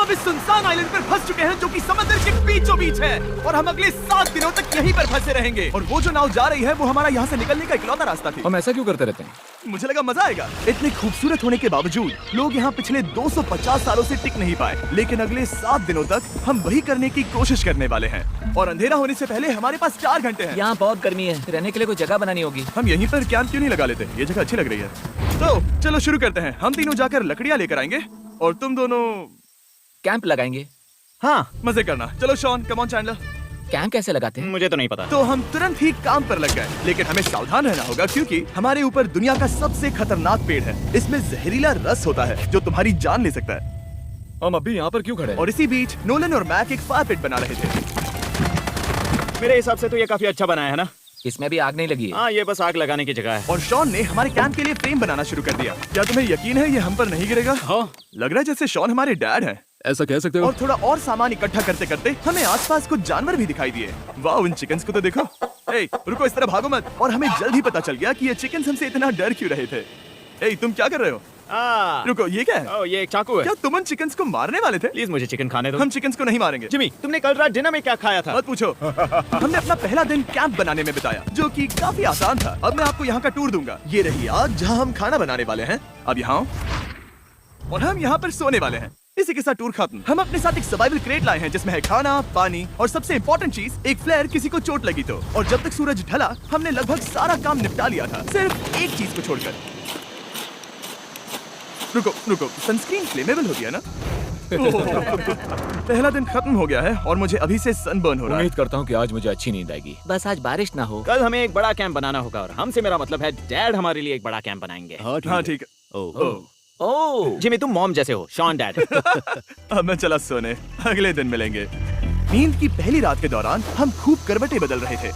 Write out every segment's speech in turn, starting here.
अब इस सुनसान आइलैंड पर फंस चुके हैं जो कि समंदर के बीचों बीच है और हम अगले 7 दिनों तक यहीं पर फंसे रहेंगे। और वो जो नाव जा रही है वो हमारा यहाँ से निकलने का इकलौता रास्ता थी। हम ऐसा क्यों करते रहते हैं? मुझे लगा मजा आएगा। इतने खूबसूरत होने के बावजूद लोग यहाँ पिछले 250 सालों से टिक नहीं पाए, लेकिन अगले 7 दिनों तक हम वही करने की कोशिश करने वाले हैं। और अंधेरा होने से पहले हमारे पास 4 घंटे हैं। यहाँ बहुत गर्मी है, रहने के लिए कोई जगह बनानी होगी। हम यहीं पर कैंप क्यों नहीं लगा लेते? ये जगह अच्छी लग रही है। तो चलो शुरू करते हैं। हम तीनों जाकर लकड़ियाँ लेकर आएंगे और तुम दोनों कैंप लगाएंगे। हाँ, मजे करना। चलो Shawn, come on Chandler. Camp कैसे लगाते हैं? मुझे तो नहीं पता। तो हम तुरंत ही काम पर लग गए, लेकिन हमें सावधान रहना होगा क्योंकि हमारे ऊपर दुनिया का सबसे खतरनाक पेड़ है। इसमें जहरीला रस होता है जो तुम्हारी जान ले सकता है। हम अभी यहाँ पर क्यों खड़े हैं? और इसी बीच नोलन और मैक एक फायर पिट बना रहे थे। मेरे हिसाब से तो ये काफी अच्छा बनाया है ना? इसमें भी आग नहीं लगी है। हाँ, ये बस आग लगाने की जगह है। और शॉन ने हमारे कैंप के लिए फ्रेम बनाना शुरू कर दिया। क्या तुम्हें यकीन है ये हम पर नहीं गिरेगा? हाँ। लग रहा है जैसे शॉन हमारे डैड हैं। ऐसा कह सकते हो? और थोड़ा और सामान इकट्ठा करते करते हमें आसपास कुछ जानवर भी दिखाई दिए। वाह, उन चिकन्स को तो देखो। ए, रुको, इस तरह भागो मत। और हमें जल्द ही पता चल गया कि ये चिकन्स हमसे इतना डर क्यों रहे थे। ए, तुम क्या कर रहे हो? रुको, ये क्या है? ये एक चाकू है। क्या तुम उन चिकन्स को मारने वाले थे? प्लीज मुझे चिकन खाने दो। हम चिकन्स को नहीं मारेंगे। जिमी, तुमने कल रात डिनर में क्या खाया था? मत पूछो। हमने अपना पहला दिन कैंप बनाने में बिताया, जो कि काफी आसान था। अब मैं आपको यहाँ का टूर दूंगा। ये रही आग जहाँ हम खाना बनाने वाले हैं। अब यहाँ और हम यहाँ पर सोने वाले हैं। इसी के साथ टूर खत्म। हम अपने साथ एक सर्वाइवल क्रेट लाए हैं जिसमें है खाना, पानी और सबसे इम्पोर्टेंट चीज एक फ्लेयर किसी को चोट लगी तो। और जब तक सूरज ढला हमने लगभग सारा काम निपटा लिया था, सिर्फ एक चीज को छोड़कर। रुको रुको, सनस्क्रीन फ्लेमेबल हो गया ना? पहला दिन खत्म हो गया है और मुझे अभी से सनबर्न हो रहा है। उम्मीद करता हूँ कि आज मुझे अच्छी नींद आएगी। बस आज बारिश ना हो। कल हमें एक बड़ा कैंप बनाना होगा और हमसे मेरा मतलब है डैड हमारे लिए एक बड़ा कैंप बनाएंगे। हाँ ठीक है। ओह, जिमी, तुम मॉम जैसे हो, शॉन डैड। अब मैं चला सोने, अगले दिन मिलेंगे। नींद की पहली रात के दौरान हम खूब करवटें बदल रहे थे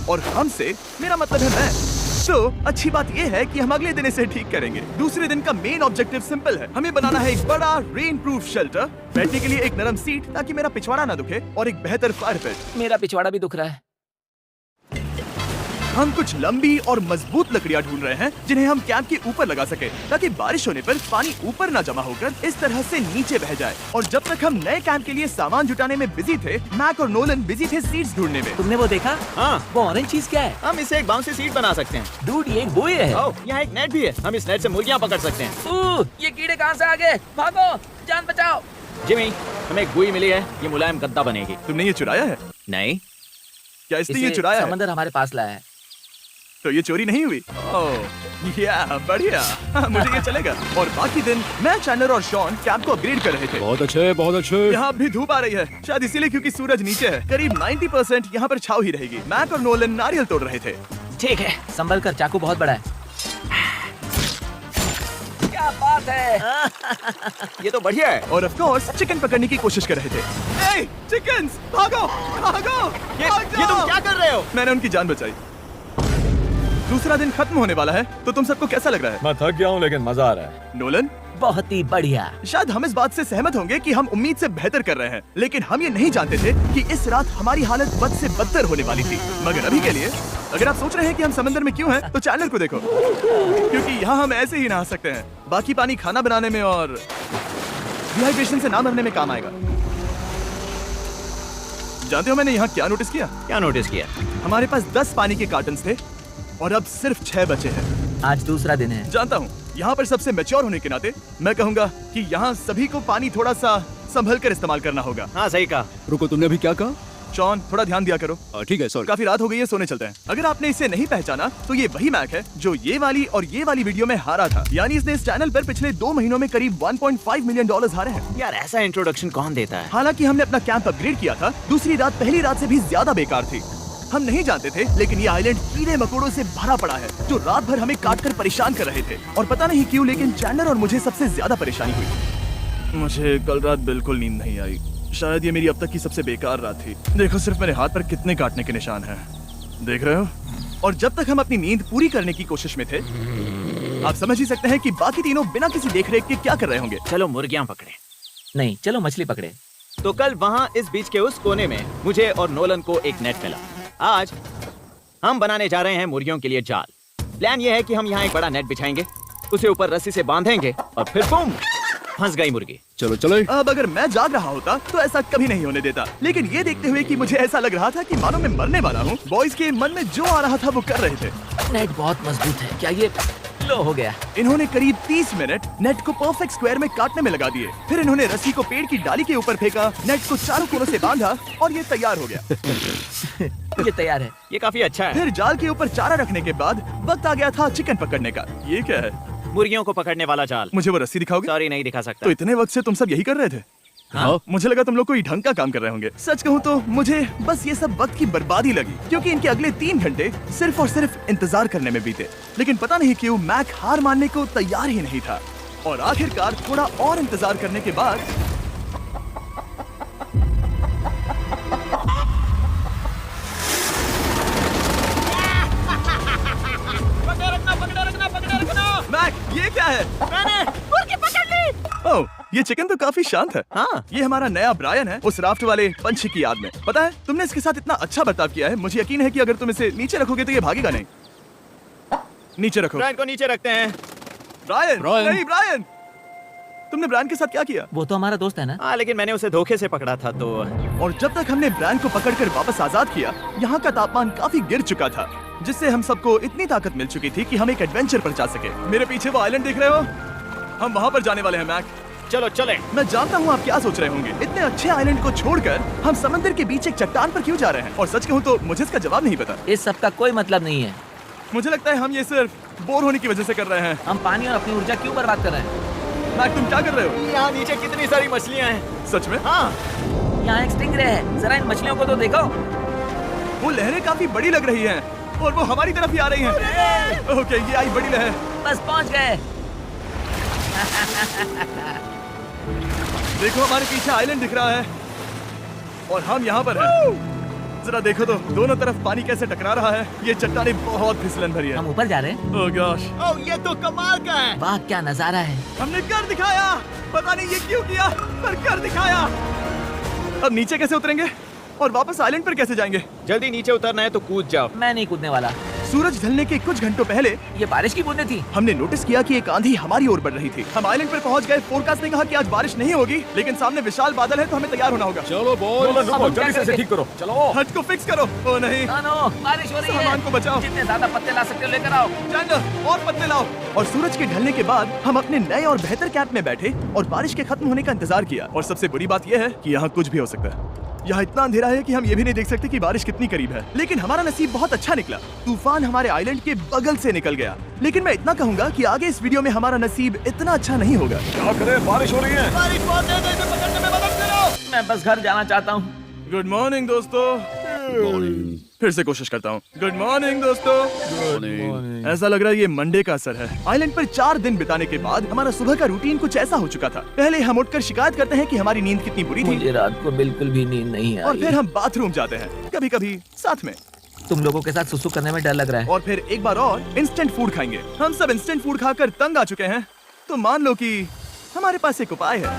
और हमसे मेरा मतलब है मैं। तो अच्छी बात यह है कि हम अगले दिन इसे ठीक करेंगे। दूसरे दिन का मेन ऑब्जेक्टिव सिंपल है। हमें बनाना है एक बड़ा रेन प्रूफ शेल्टर, बैठने के लिए एक नरम सीट ताकि मेरा पिछवाड़ा ना दुखे और एक बेहतर फायर पिट। मेरा पिछवाड़ा भी दुख रहा है। हम कुछ लंबी और मजबूत लकड़ियां ढूंढ रहे हैं जिन्हें हम कैंप के ऊपर लगा सके ताकि बारिश होने पर पानी ऊपर ना जमा होकर इस तरह से नीचे बह जाए। और जब तक हम नए कैंप के लिए सामान जुटाने में बिजी थे, मैक और नोलन बिजी थे सीड्स ढूंढने में। तुमने वो देखा? हाँ, वो ऑरेंज चीज क्या है? हम इसे एक बाउंसी सीट बना सकते हैं। डूड, ये एक बुए है। ओह, यहाँ एक नेट भी है। हम इस नेट से मुर्गियाँ पकड़ सकते हैं। ये कीड़े कहाँ से आ गए? भागो, जान बचाओ। जिमी, हमें एक बुई मिली है। ये मुलायम गद्दा बनेगी। तुमने ये चुराया है? नहीं। क्या इसने ये चुराया है? समंदर हमारे पास लाया है। तो ये चोरी नहीं हुई? ओह, या बढ़िया। मुझे ये चलेगा। और बाकी दिन मैं, चैंडलर और शॉन कैंप को अपग्रेड कर रहे थे। बहुत अच्छे, बहुत अच्छे। यहाँ भी धूप आ रही है, शायद इसीलिए क्योंकि सूरज नीचे है। करीब 90% यहाँ पर छाव ही रहेगी। मैक और नोलन नारियल तोड़ रहे थे। ठीक है, संभल कर, चाकू बहुत बड़ा है। क्या बात है। ये तो बढ़िया है। और ऑफ कोर्स चिकन पकड़ने की कोशिश कर रहे थे। ए, चिकन्स, भागो, भागो, ये तुम क्या कर रहे हो? मैंने उनकी जान बचाई। दूसरा दिन खत्म होने वाला है, तो तुम सबको कैसा लग रहा है? मैं थक गया हूँ लेकिन मजा आ रहा है। नोलन, बहुत ही बढ़िया। शायद हम इस बात से सहमत होंगे कि हम उम्मीद से बेहतर कर रहे हैं, लेकिन हम ये नहीं जानते थे कि इस रात हमारी हालत बद से बदतर होने वाली थी। मगर अभी के लिए, अगर आप सोच रहे हैं कि हम समंदर में क्यों हैं, तो चैनल को देखो, क्योंकि यहाँ हम ऐसे ही नहा सकते हैं। बाकी पानी खाना बनाने में और डिहाइड्रेशन से ना मरने में काम आएगा। जानते हो मैंने यहाँ क्या नोटिस किया? क्या नोटिस किया? हमारे पास 10 पानी के कार्टन्स थे और अब सिर्फ 6 बचे हैं। आज दूसरा दिन है। जानता हूँ, यहाँ पर सबसे मैच्योर होने के नाते मैं कहूँगा कि यहाँ सभी को पानी थोड़ा सा संभल कर इस्तेमाल करना होगा। हाँ, सही कहा। रुको, तुमने अभी क्या कहा? शॉन, थोड़ा ध्यान दिया करो। ठीक है, सॉरी। काफी रात हो गई है, सोने चलते हैं। अगर आपने इसे नहीं पहचाना तो ये वही मैक है जो ये वाली और ये वाली वीडियो में हारा था। यानी इसने इस चैनल पर पिछले 2 महीनों में करीब $1.5 मिलियन हारे हैं। यार, ऐसा इंट्रोडक्शन कौन देता है? हालांकि हमने अपना कैंप अपग्रेड किया था, दूसरी रात पहली रात से भी ज्यादा बेकार थी। हम नहीं जानते थे, लेकिन ये आइलैंड कीड़े मकोड़ों से भरा पड़ा है जो रात भर हमें काट कर परेशान कर रहे थे। और पता नहीं क्यों, लेकिन चैंडलर और मुझे सबसे ज्यादा परेशानी हुई। मुझे कल रात बिल्कुल नींद नहीं आई। शायद ये मेरी अब तक की सबसे बेकार रात थी। देखो सिर्फ मेरे हाथ पर कितने काटने के निशान हैं, देख रहे हो? और जब तक हम अपनी नींद पूरी करने की कोशिश में थे, आप समझ ही सकते हैं कि बाकी तीनों बिना किसी देखरेख के क्या कर रहे होंगे। चलो मुर्गियाँ पकड़े। नहीं, चलो मछली पकड़े। तो कल वहाँ इस बीच के उस कोने में मुझे और नोलन को एक नेट मिला। आज हम बनाने जा रहे हैं मुर्गियों के लिए जाल। प्लान ये है कि हम यहाँ एक बड़ा नेट बिछाएंगे, उसे ऊपर रस्सी से बांधेंगे और फिर बूम, फंस गई मुर्गी। चलो चले। अब अगर मैं जाग रहा होता तो ऐसा कभी नहीं होने देता, लेकिन ये देखते हुए कि मुझे ऐसा लग रहा था कि मानो मैं मरने वाला हूँ, बॉयज के मन में जो आ रहा था वो कर रहे थे। नेट बहुत मजबूत है। क्या ये लो हो गया? इन्होंने करीब 30 मिनट नेट को परफेक्ट स्क्वायर में काटने में लगा दिए। फिर इन्होंने रस्सी को पेड़ की डाली के ऊपर फेंका, नेट को चारों कोनों से बांधा और ये तैयार हो गया। ये तैयार है। ये काफी अच्छा है। फिर जाल के ऊपर चारा रखने के बाद वक्त आ गया था चिकन पकड़ने का। ये क्या है? मुर्गियों को पकड़ने वाला जाल। मुझे वो रस्सी दिखाओगे? सॉरी, नहीं दिखा तो सकता। इतने वक्त से तुम सब यही कर रहे थे? हाँ। मुझे लगा तुम लोग कोई ढंग का काम कर रहे होंगे। सच कहूँ तो मुझे बस ये सब वक्त की बर्बादी लगी, क्योंकि इनके अगले 3 घंटे सिर्फ और सिर्फ इंतजार करने में बीते। लेकिन पता नहीं क्यों मैक हार मानने को तैयार ही नहीं था, और आखिरकार थोड़ा और इंतजार करने के बाद मैक, ये क्या है? मुर्गी पकड़ ली। ओह, ये चिकन तो काफी शांत है। हाँ। ये हमारा नया ब्रायन है, उस राफ्ट वाले पंछी की याद में। पता है, तुमने इसके साथ इतना अच्छा बर्ताव किया है, मुझे यकीन है कि अगर तुम इसे नीचे रखोगे तो ये भागेगा नहीं। नीचे रखो। ब्रायन को नीचे रखते हैं। Brian, Brian. नहीं ब्रायन। तुमने ब्रायन के साथ क्या किया? वो तो हमारा दोस्त है ना। हाँ, लेकिन मैंने उसे धोखे से पकड़ा था तो। और जब तक हमने ब्रायन को पकड़कर वापस आजाद किया, यहाँ का तापमान काफी गिर चुका था, जिससे हम सबको इतनी ताकत मिल चुकी थी कि हम एक एडवेंचर पर जा सके। मेरे पीछे वो आइलैंड देख रहे हो? हम वहाँ पर जाने वाले हैं मैक। चलो चले। मैं जानता हूँ आप क्या सोच रहे होंगे, इतने अच्छे आइलैंड को छोड़कर हम समंदर के बीच एक चट्टान पर क्यों जा रहे हैं? और सच कहूँ तो मुझे इसका जवाब नहीं पता। इस सब का कोई मतलब नहीं है। मुझे लगता है हम ये सिर्फ बोर होने की वजह से कर रहे हैं। हम पानी और अपनी ऊर्जा क्यों बर्बाद कर रहे हैं? मैक, तुम क्या कर रहे हो? यहाँ नीचे कितनी सारी मछलियाँ हैं। सच में? हाँ। यहाँ एक स्टिंगरे है। जरा इन मछलियों को तो देखो। वो लहरें काफी बड़ी लग रही हैं, और वो हमारी तरफ ही आ रही हैं। ओके, ये आई बड़ी लहर। बस पहुँच गए। देखो, हमारे पीछे आइलैंड दिख रहा है और हम यहाँ पर हैं। जरा देखो तो, दोनों तरफ पानी कैसे टकरा रहा है। ये चट्टानें बहुत फिसलन भरी है। हम ऊपर जा रहे हैं। ओह गॉश, ओह, ये तो कमाल का है। वाह, क्या नजारा है। हमने कर दिखाया। पता नहीं ये क्यों किया, पर कर दिखाया। अब नीचे कैसे उतरेंगे और वापस आइलैंड पर कैसे जाएंगे? जल्दी नीचे उतरना है तो कूद जाओ। मैं नहीं कूदने वाला। सूरज ढलने के कुछ घंटों पहले ये बारिश की बूंदें थी। हमने नोटिस किया कि एक आंधी हमारी ओर बढ़ रही थी। हम आइलैंड पर पहुंच गए। फोरकास्ट ने कहा कि आज बारिश नहीं होगी, लेकिन सामने विशाल बादल है, तो हमें तैयार होना होगा। चलो बॉय, अब हम क्या जल्दी से इसे करेंगे? ठीक करो। चलो। हट को फिक्स करो। ओ नहीं, नो, बारिश हो रही है। सामान को बचाओ। जितने ज्यादा पत्ते ला सकते हो लेकर आओ। चैंडलर, और पत्ते लाओ। और सूरज के ढलने के बाद हम अपने नए और बेहतर कैंप में बैठे और बारिश के खत्म होने का इंतजार किया। और सबसे बुरी बात यह है कि यहाँ कुछ भी हो सकता है। यहाँ इतना अंधेरा है कि हम ये भी नहीं देख सकते कि बारिश कितनी करीब है। लेकिन हमारा नसीब बहुत अच्छा निकला। तूफान हमारे आइलैंड के बगल से निकल गया। लेकिन मैं इतना कहूंगा कि आगे इस वीडियो में हमारा नसीब इतना अच्छा नहीं होगा। क्या करें, बारिश हो रही है। बारिश बहुत तेज है, इसे पकड़ने में मदद करो। मैं बस घर जाना चाहता हूँ। गुड मॉर्निंग दोस्तों। फिर से कोशिश करता हूँ। गुड मॉर्निंग दोस्तों। ऐसा लग रहा है ये मंडे का असर है। आइलैंड पर 4 दिन बिताने के बाद हमारा सुबह का रूटीन कुछ ऐसा हो चुका था। पहले हम उठकर शिकायत करते हैं कि हमारी नींद कितनी बुरी थी, मुझे रात को बिल्कुल भी नींद नहीं और आई। फिर हम बाथरूम जाते हैं, कभी कभी साथ में, तुम लोगों के साथ सुसु करने में डर लग रहा है। और फिर एक बार और इंस्टेंट फूड खाएंगे। हम सब इंस्टेंट फूड खाकर तंग आ चुके हैं, तो मान लो कि हमारे पास एक उपाय है।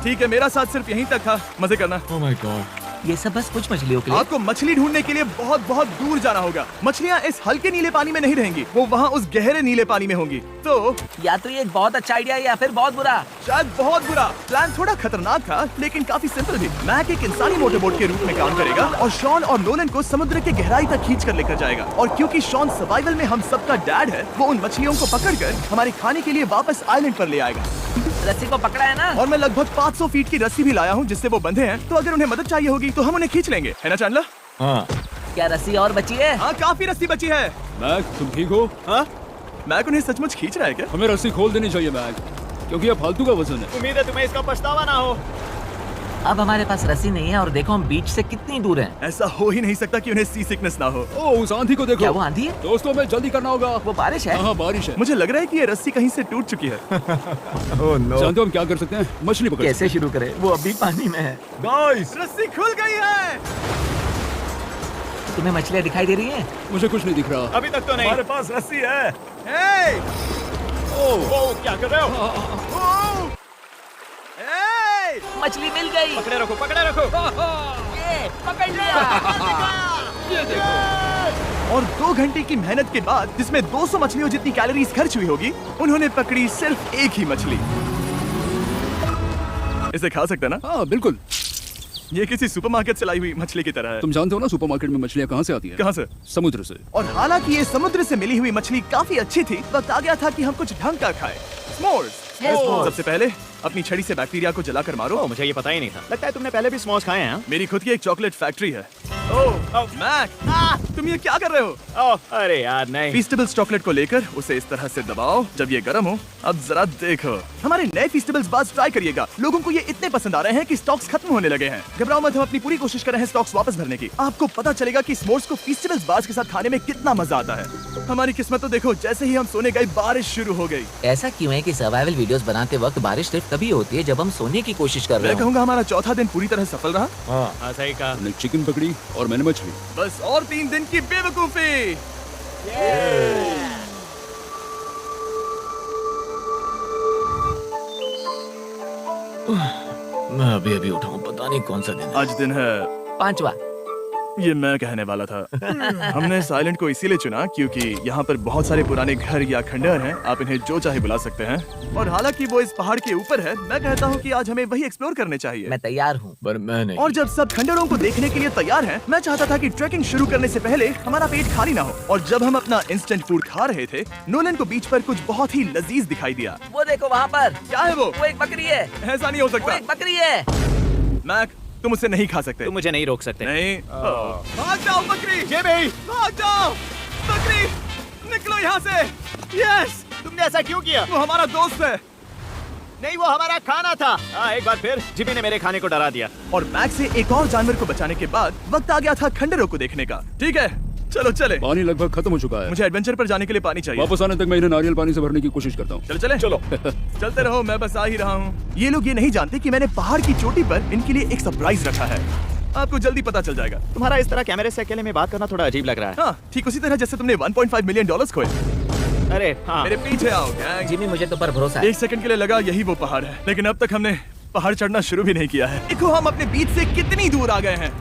ठीक है, मेरा साथ सिर्फ यहीं तक था। मजे करना। Oh my God. ये सब बस कुछ मछलियों के लिए। आपको मछली ढूंढने के लिए बहुत बहुत दूर जाना होगा। मछलियाँ इस हल्के नीले पानी में नहीं रहेंगी, वो वहाँ उस गहरे नीले पानी में होंगी। तो या तो ये एक बहुत अच्छा आइडिया है या फिर बहुत बुरा। शायद बहुत बुरा। प्लान थोड़ा खतरनाक था, लेकिन काफी सिंपल भी। मैक एक इंसानी मोटरबोट के रूप में काम करेगा और शॉन और नोलन को समुद्र के गहराई तक खींच कर लेकर जाएगा। और क्योंकि शॉन सर्वाइवल में हम सबका डैड है, वो उन मछलियों को पकड़कर हमारे खाने के लिए वापस आइलैंड पर ले आएगा। रस्सी को पकड़ा है ना? और मैं लगभग 500 फीट की रस्सी भी लाया हूँ, जिससे वो बंधे हैं। तो अगर उन्हें मदद चाहिए होगी तो हम उन्हें खींच लेंगे, है ना चैंडलर? हाँ क्या रस्सी और बची है? हाँ, काफी रस्सी बची है। मैक, तुम ठीक हो? हाँ, मैक उन्हें सचमुच खींच रहा है क्या? हमें रस्सी खोल देनी चाहिए मैक, क्योंकि ये फालतू का वजन है। उम्मीद है तुम्हें इसका पछतावा ना हो। अब हमारे पास रस्सी नहीं है और देखो हम बीच से कितनी दूर हैं। ऐसा हो ही नहीं सकता कि उन्हें सी सिकनेस ना हो। ओह, उस आंधी को देखो। क्या वो आंधी है? दोस्तों, हमें जल्दी करना होगा। वो बारिश है? हाँ, बारिश है। मुझे लग रहा है कि ये रस्सी कहीं से टूट चुकी है। जानते हो हम क्या कर सकते हैं? मछली पकड़। कैसे शुरू करें? वो अभी पानी में है। गाइस, रस्सी खुल गई है। तुम्हें मछलियाँ दिखाई दे रही हैं? मुझे कुछ नहीं दिख रहा। अभी तक तो नहीं। पास रस्सी है। हे! ओह, क्या कर रहे हो? ओह! हे! मछली मिल गई। पकड़े रखो, पकड़े रखो। ये पकड़ लिया। ये देखो। और 2 घंटे की मेहनत के बाद, जिसमें 200 मछलियों जितनी कैलोरीज खर्च हुई होगी, उन्होंने पकड़ी सिर्फ एक ही मछली। इसे खा सकते हैं ना? हाँ बिल्कुल। ये किसी सुपरमार्केट से लाई हुई मछली की तरह है। तुम जानते हो ना सुपरमार्केट में मछलियाँ कहाँ से आती हैं? कहाँ से? समुद्र से। और हालांकि ये समुद्र से मिली हुई मछली काफी अच्छी थी, वक्त आ गया था कि हम कुछ ढंग का खाएं। स्मोर्स। सबसे पहले अपनी छड़ी से बैक्टीरिया को जलाकर मारो। ओह, मुझे ये पता ही नहीं था। लगता है तुमने पहले भी स्मोक्स खाए हैं। मेरी खुद की एक चॉकलेट फैक्ट्री है। ओह मैक, तुम ये क्या कर रहे हो? ओह, अरे यार नहीं। फीस्टेबल्स चॉकलेट को लेकर उसे इस तरह से दबाओ जब ये गर्म हो। अब जरा देखो, हमारे नए फीस्टेबल्स बार्स ट्राई करिएगा। लोगों को ये इतने पसंद आ रहे हैं कि स्टॉक्स खत्म होने लगे हैं। घबराओ मत, हम अपनी पूरी कोशिश कर रहे हैं स्टॉक्स वापस भरने की। आपको पता चलेगा कि स्मोर्स को फीस्टेबल्स बार्स के साथ खाने में कितना मजा आता है। हमारी किस्मत तो देखो, जैसे ही हम सोने गए बारिश शुरू हो गई। ऐसा क्यों है कि सर्वाइवल वीडियोस बनाते वक्त बारिश सिर्फ तभी होती है जब हम सोने की कोशिश कर रहे मैं हो? कहूँगा हमारा चौथा दिन पूरी तरह सफल रहा। हाँ सही कहा। तुमने चिकन पकड़ी और मैंने मछली। बस और 3 दिन की बेवकूफी। मैं अभी अभी उठाऊं, पता नहीं कौन सा दिन। आज दिन है 5वां। ये मैं कहने वाला था। हमने इस आइलैंड को इसीलिए चुना क्योंकि यहाँ पर बहुत सारे पुराने घर या खंडहर हैं। आप इन्हें जो चाहे बुला सकते हैं। और हालांकि वो इस पहाड़ के ऊपर है, मैं कहता हूँ कि आज हमें वही एक्सप्लोर करने चाहिए। मैं तैयार हूँ। पर मैं नहीं। और जब सब खंडहरों को देखने के लिए तैयार हैं, मैं चाहता था कि ट्रैकिंग शुरू करने से पहले हमारा पेट खाली ना हो। और जब हम अपना इंस्टेंट फूड खा रहे थे, नोलन को बीच पर कुछ बहुत ही लजीज दिखाई दिया। वो देखो वहाँ पर। क्या है वो? वो एक बकरी है। ऐसा नहीं हो वो सकता। एक बकरी है। मैक, तुम उसे नहीं खा सकते। तुम मुझे नहीं रोक सकते। नहीं। भाग जाओ बकरी। ये भी भाग जाओ बकरी, निकलो यहाँ से। यस, तुमने ऐसा क्यों किया? वो हमारा दोस्त है। नहीं, वो हमारा खाना था। एक बार फिर जिमी ने मेरे खाने को डरा दिया। और मैक से एक और जानवर को बचाने के बाद वक्त आ गया था खंडहरों को देखने का। ठीक है, चलो चले। पानी लगभग खत्म हो चुका है। मुझे एडवेंचर पर जाने के लिए पानी चाहिए। वापस आने तक मैं इन्हें नारियल पानी से भरने की कोशिश करता हूँ। चलो चले। चलो चलते रहो, मैं बस आ ही रहा हूँ। ये लोग ये नहीं जानते कि मैंने पहाड़ की चोटी पर इनके लिए एक सरप्राइज रखा है। आपको जल्दी पता चल जाएगा। तुम्हारा इस तरह कैमरे से अकेले में बात करना थोड़ा अजीब लग रहा है। हाँ, ठीक उसी तरह जैसे तुमने $1.5 मिलियन खोए। अरे हाँ। मेरे पीछे आओ गैंग। जिमी, मुझे तो पर भरोसा है। 1 सेकंड के लिए लगा यही वो पहाड़ है, लेकिन अब तक हमने पहाड़ चढ़ना शुरू भी नहीं किया है। देखो हम अपने बीच से कितनी दूर आ गए हैं।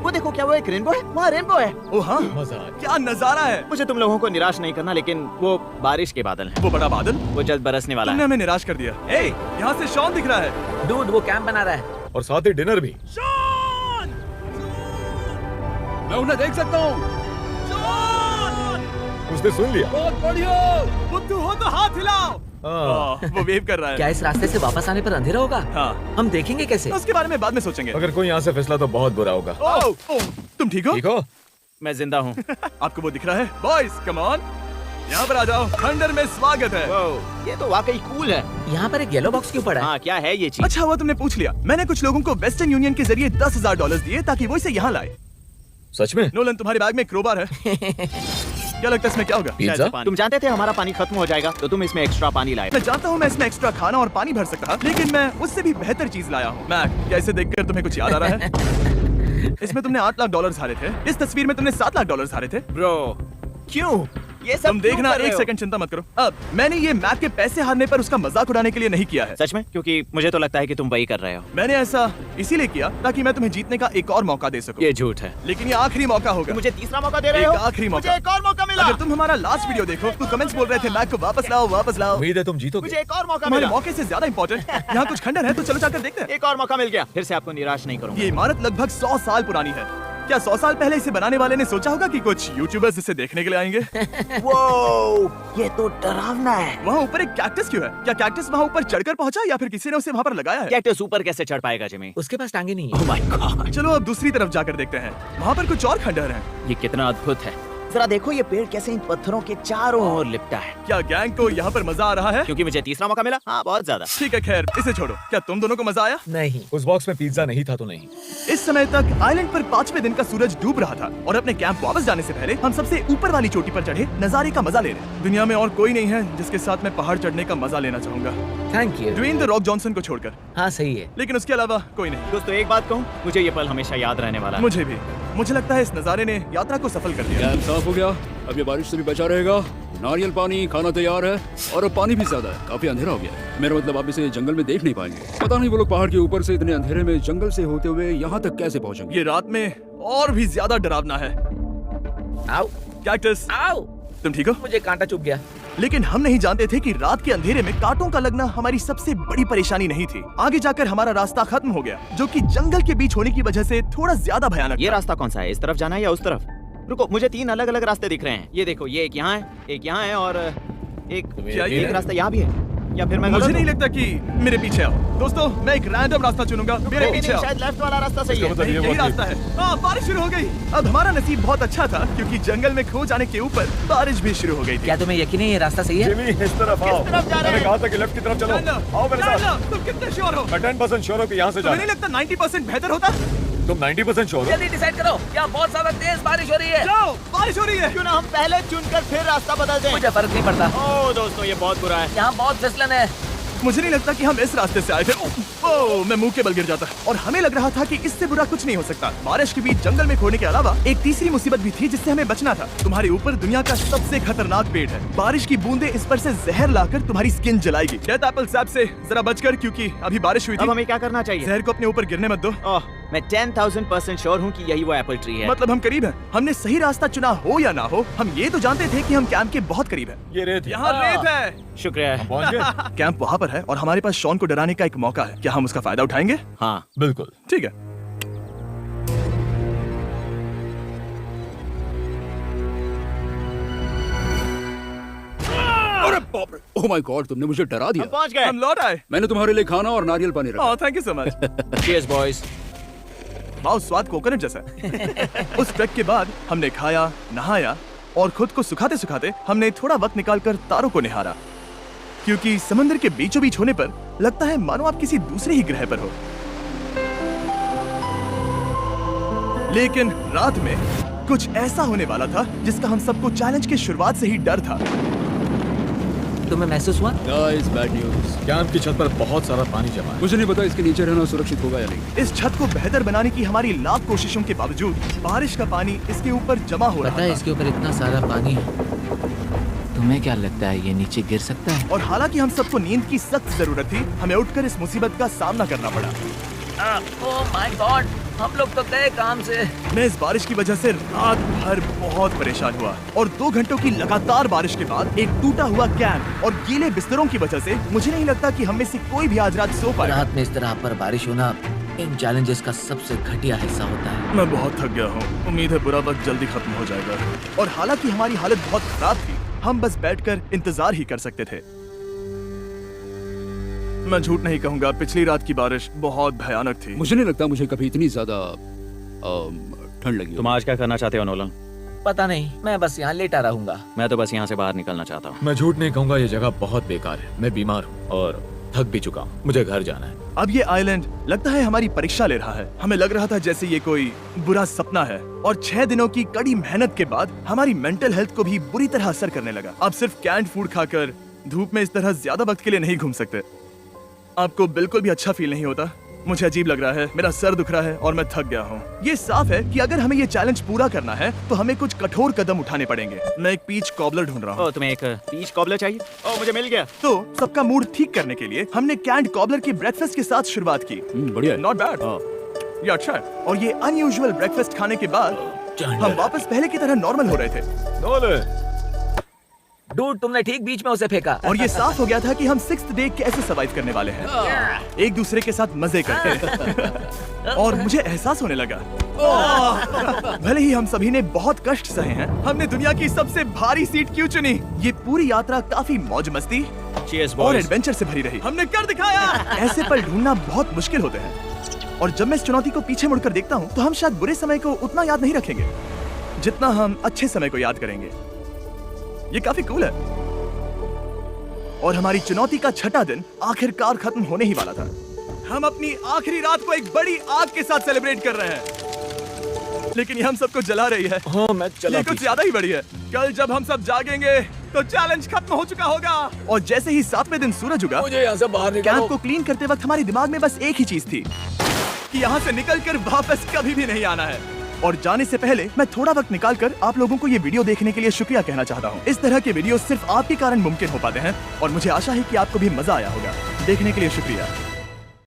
वो देखो, क्या वो एक रेनबो है? वहाँ रेनबो है। ओ हाँ, क्या नजारा है। मुझे तुम लोगों को निराश नहीं करना, लेकिन वो बारिश के बादल हैं। वो बड़ा बादल, वो जल्द बरसने वाला तुमने है। हमें निराश कर दिया। ए, यहाँ से शॉन दिख रहा है। डूड, वो कैंप बना रहा है। और साथ ही डिनर भी। मैं उन्हें देख सकता हूँ। उसने सुन लिया। बहुत बढ़िया। बुद्धू हो तो हाथ हिलाओ। वो वेव कर रहा है। क्या इस रास्ते से वापस आने पर अंधेरा होगा? हाँ, हम देखेंगे कैसे? उसके बारे में बाद में सोचेंगे। अगर कोई यहाँ से फिसला तो बहुत बुरा होगा। तुम ठीक हो? ठीक हो? मैं जिंदा हूँ। आपको वो दिख रहा है? बॉयज कम ऑन, यहाँ पर आ जाओ। खंडर में स्वागत है। ये तो वाकई कूल है। यहाँ पर एक येलो बॉक्स क्यों पड़ा है? हाँ, क्या है ये चीज? अच्छा हुआ तुमने पूछ लिया। मैंने कुछ लोगों को वेस्टर्न यूनियन के जरिए $10,000 दिए ताकि वो इसे यहाँ लाए। सच में? नोलन, तुम्हारे बैग में क्रोबार है। क्या लगता है इसमें क्या होगा? पिज्जा? तुम जानते थे हमारा पानी खत्म हो जाएगा, तो तुम इसमें एक्स्ट्रा पानी लाए। मैं जानता हूँ मैं इसमें एक्स्ट्रा खाना और पानी भर सकता, लेकिन मैं उससे भी बेहतर चीज लाया हूँ। मैक, क्या इसे देखकर तुम्हें कुछ याद आ रहा है? इसमें तुमने $8 लाख हारे थे। इस तस्वीर में तुमने $7 लाख हारे थे। ब्रो, क्यों? ये सब तुम देखना, क्यों कर रहे एक हो? सेकंड चिंता मत करो। अब मैंने ये मैक के पैसे हारने पर उसका मजाक उड़ाने के लिए नहीं किया है। सच में? क्योंकि मुझे तो लगता है कि तुम वही कर रहे हो। मैंने ऐसा इसीलिए किया ताकि मैं तुम्हें जीतने का एक और मौका दे सकूं। ये झूठ है। लेकिन ये आखिरी मौका होगा। मुझे तीसरा मौका दे रहे एक हो? आखिरी मौका। मुझे एक और मौका मिला। अगर तुम हमारा लास्ट वीडियो देखो तो कमेंट्स बोल रहे थे मैक को वापस लाओ, वापस लाओ। उम्मीद है तुम जीतोगे। मुझे एक और मौका तुम्हारे मिला। मौके से ज्यादा इंपॉर्टेंट यहाँ कुछ खंडर है, तो चलो जाकर देखते हैं। एक और मौका मिल गया। फिर से आपको निराश नहीं करूंगा। ये इमारत लगभग 100 साल पुरानी है। क्या 100 साल पहले इसे बनाने वाले ने सोचा होगा कि कुछ यूट्यूबर्स इसे देखने के लिए आएंगे? वो, ये तो डरावना है। वहाँ ऊपर एक कैक्टस क्यों है? क्या कैक्टस वहाँ ऊपर चढ़कर पहुँचा या फिर किसी ने उसे वहाँ पर लगाया है? कैक्टस ऊपर कैसे चढ़ पाएगा जिमी? उसके पास टांगे नहीं है। Oh my God! चलो अब दूसरी तरफ जाकर देखते हैं। वहाँ पर कुछ और खंडहर हैं। ये कितना अद्भुत है। जरा देखो ये पेड़ कैसे इन पत्थरों के चारों ओर लिपटा है। क्या गैंग को यहाँ पर मजा आ रहा है? क्योंकि मुझे तीसरा मौका मिला। हाँ, बहुत ज्यादा। ठीक है, खैर इसे छोड़ो। क्या तुम दोनों को मजा आया? नहीं। उस बॉक्स में पिज्जा नहीं था तो नहीं। इस समय तक आइलैंड पर 5वें दिन का सूरज डूब रहा था और अपने कैंप वापस जाने से पहले हम सबसे ऊपर वाली चोटी पर चढ़े नजारे का मजा ले रहे। दुनिया में और कोई नहीं है जिसके साथ मैं पहाड़ चढ़ने का मजा लेना चाहूंगा, thank you. Dwayne the Rock Johnson को छोड़कर। हाँ सही है। लेकिन उसके अलावा कोई नहीं। दोस्तों, एक बात कहूँ, मुझे ये पल हमेशा याद रहने वाला है। मुझे भी। मुझे लगता है इस नजारे ने यात्रा को सफल कर दिया। कैंप साफ हो गया। अब ये बारिश से भी बचा रहेगा। नारियल पानी, खाना तैयार है और अब पानी भी ज्यादा है। काफी अंधेरा हो गया है। मेरा मतलब आप इसे जंगल में देख नहीं पाएंगे। पता नहीं वो लोग पहाड़ के ऊपर से इतने अंधेरे में जंगल से होते हुए यहाँ तक कैसे पहुँचेंगे। ये रात में और भी ज्यादा डरावना है। आओ कैक्टस, आओ, तुम ठीक हो? मुझे कांटा चुभ गया। लेकिन हम नहीं जानते थे कि रात के अंधेरे में कांटों का लगना हमारी सबसे बड़ी परेशानी नहीं थी। आगे जाकर हमारा रास्ता खत्म हो गया, जो कि जंगल के बीच होने की वजह से थोड़ा ज्यादा भयानक ये था। रास्ता कौन सा है? इस तरफ जाना है या उस तरफ? रुको, मुझे 3 अलग अलग रास्ते दिख रहे हैं। ये देखो, ये एक यहाँ है, एक यहाँ है और क्या ये एक रास्ता यहाँ भी है। या फिर मैं मुझे गलत नहीं हूँ? लगता कि मेरे पीछे आओ। दोस्तों, मैं एक रैंडम रास्ता चुनूंगा, मेरे नहीं, पीछे नहीं, आओ। शायद लेफ्ट वाला रास्ता सही है। मतलब नहीं, ये यही वो रास्ता है। हाँ, बारिश शुरू हो गई। अब हमारा नसीब बहुत अच्छा था क्योंकि जंगल में खो जाने के ऊपर बारिश भी शुरू हो गई थी। क्या तुम्हें यकीन है ये रास्ता सही है? जिमी, इस तरफ आओ। तरफ जा रहे मैंने हैं? कहा था कि लेफ्ट की तरफ चलो। जानना, आओ मेरे साथ। जानना, तुम कितने श्योर हो? मैं 10% श्योर हूँ कि यहाँ से तुम्हें जाना नहीं है। लगता 90% बेहतर होता? तुम 90% श्योर हो? जल्दी डिसाइड करो, यहाँ बहुत ज्यादा तेज बारिश हो रही है। जाओ, बारिश हो रही है। क्यों ना हम पहले चुनकर फिर रास्ता बदल दें? मुझे फर्क नहीं पड़ता, ओह दोस्तों, ये बहुत बुरा है। यहाँ बहुत फिसलन है। मुझे नहीं लगता कि हम इस रास्ते से आए थे। ओह, मैं मुंह के बल गिर जाता। और हमें लग रहा था कि इससे बुरा कुछ नहीं हो सकता। बारिश के बीच जंगल में खोने के अलावा एक तीसरी मुसीबत भी थी जिससे हमें बचना था। तुम्हारे ऊपर दुनिया का सबसे खतरनाक पेड़ है। बारिश की बूंदें इस पर से जहर लाकर तुम्हारी स्किन जलाएगी। डेथ एप्पल सैप से जरा बचकर, क्योंकि अभी बारिश हुई अब थी। हमें क्या करना चाहिए? जहर को अपने ऊपर गिरने मत दो। ओह, मैं 10,000% श्योर हूँ कि यही वो एप्पल ट्री है। मतलब हम करीब हैं। हमने सही रास्ता चुना हो या ना हो, हम ये तो जानते थे कि हम कैंप के बहुत करीब हैं। ये रेत है। यहाँ रेत है। शुक्रिया है। पहुँच गए? कैंप वहाँ पर है और हमारे पास शॉन को डराने का एक मौका है। क्या हम उसका फायदा उठाएंगे? हाँ, बिल्कुल। ठीक है। अरे बाप रे, ओह माय गॉड, तुमने मुझे डरा हम दिया। पहुँच गए। हम लौट आए। मैंने तुम्हारे लिए खाना और नारियल पानी रखा। Oh, thank you so much. Cheers, boys. वाह, स्वाद कोकोनट जैसा है। उस ट्रैक के बाद हमने खाया, नहाया और खुद को सुखाते सुखाते हमने थोड़ा वक्त निकालकर तारों को निहारा, क्योंकि समंदर के बीचों बीच होने पर लगता है मानो आप किसी दूसरे ही ग्रह पर हो। लेकिन रात में कुछ ऐसा होने वाला था जिसका हम सबको चैलेंज के शुरुआत से ही डर था। तुम्हें महसूस हुआ? Guys, bad news. कैंप की छत पर बहुत सारा पानी जमा है। मुझे नहीं पता इसके नीचे रहना सुरक्षित होगा या नहीं। इस छत को बेहतर बनाने की हमारी लाख कोशिशों के बावजूद बारिश का पानी इसके ऊपर जमा हो रहा पता है था। इसके ऊपर इतना सारा पानी है, तुम्हें क्या लगता है ये नीचे गिर सकता है? और हालांकि हम सबको नींद की सख्त जरूरत थी, हमें उठकर इस मुसीबत का सामना करना पड़ा। ओह माय गॉड, हम लोग तो गए काम से। मैं इस बारिश की वजह से रात भर बहुत परेशान हुआ और 2 घंटों की लगातार बारिश के बाद एक टूटा हुआ कैंप और गीले बिस्तरों की वजह से मुझे नहीं लगता कि हम में से कोई भी आज रात सो पाएगा। रात में इस तरह पर बारिश होना इन चैलेंजेस का सबसे घटिया हिस्सा होता है। मैं बहुत थक गया हूँ। उम्मीद है बुरा वक्त जल्दी खत्म हो जाएगा। और हालांकि हमारी हालत बहुत खराब थी, हम बस बैठकर इंतजार ही कर सकते थे। मैं झूठ नहीं कहूंगा, पिछली रात की बारिश बहुत भयानक थी। मुझे नहीं लगता मुझे कभी इतनी ज्यादा ठंड लगी। तुम आज क्या करना चाहते हो नोलन? पता नहीं, मैं बस यहाँ लेटा रहूंगा। मैं तो बस यहाँ से बाहर निकलना चाहता हूँ। मैं झूठ नहीं कहूँगा, ये जगह बहुत बेकार है। मैं बीमार हूँ और थक भी चुका हूँ। मुझे घर जाना है। अब ये आइलैंड लगता है हमारी परीक्षा ले रहा है। हमें लग रहा था जैसे ये कोई बुरा सपना है और 6 दिनों की कड़ी मेहनत के बाद हमारी मेंटल हेल्थ को भी बुरी तरह असर करने लगा। अब सिर्फ कैंड फूड खाकर धूप में इस तरह ज्यादा वक्त के लिए नहीं घूम सकते। आपको बिल्कुल भी अच्छा फील नहीं होता? मुझे अजीब लग रहा है, मेरा सर दुख रहा है और मैं थक गया हूँ। ये साफ है कि अगर हमें ये चैलेंज पूरा करना है तो हमें कुछ कठोर कदम उठाने पड़ेगे। मैं एक पीच कॉबलर ढूंढ रहा हूँ। ओह, तुम्हें एक पीच कॉबलर चाहिए? ओह, मुझे मिल गया। तो सबका मूड ठीक करने के लिए हमने कैंड कॉबलर के ब्रेकफास्ट के साथ शुरुआत की। बढ़िया है। नॉट बैड, ये अच्छा है। और ये अनयूजुअल ब्रेकफास्ट खाने के बाद हम वापस पहले की तरह नॉर्मल हो रहे थे नोलन, डूड, तुमने ठीक बीच में उसे फेंका। और ये साफ हो गया था कि हम 6th डे कैसे सर्वाइव करने वाले हैं, एक दूसरे के साथ मजे करके। और मुझे एहसास होने लगा, भले ही हम सभी ने बहुत कष्ट सहे हैं, हमने दुनिया की सबसे भारी सीट क्यों चुनी। ये पूरी यात्रा काफी मौज मस्ती Cheers, और boys. एडवेंचर से भरी रही। हमने कर दिखाया। ऐसे पल ढूंढना बहुत मुश्किल होते हैं और जब मैं इस चुनौती को पीछे मुड़कर देखता हूँ तो हम शायद बुरे समय को उतना याद नहीं रखेंगे जितना हम अच्छे समय को याद करेंगे। ये काफी कूल है। और हमारी चुनौती का 6ठा दिन आखिरकार खत्म होने ही वाला था। हम अपनी आखिरी रात को एक बड़ी आग के साथ सेलिब्रेट कर रहे हैं, लेकिन ये हम सबको जला रही है। हाँ मैं चला ये कुछ ज्यादा ही बड़ी है। कल जब हम सब जागेंगे तो चैलेंज खत्म हो चुका होगा। और जैसे ही 7वें दिन सूरज उगा, मुझे यहाँ से बाहर कैंप निकालो। को क्लीन करते वक्त हमारे दिमाग में बस एक ही चीज थी कि यहाँ से निकलकर वापस कभी भी नहीं आना है। और जाने से पहले मैं थोड़ा वक्त निकालकर आप लोगों को ये वीडियो देखने के लिए शुक्रिया कहना चाहता हूँ। इस तरह के वीडियो सिर्फ आपके कारण मुमकिन हो पाते हैं और मुझे आशा है कि आपको भी मजा आया होगा। देखने के लिए शुक्रिया।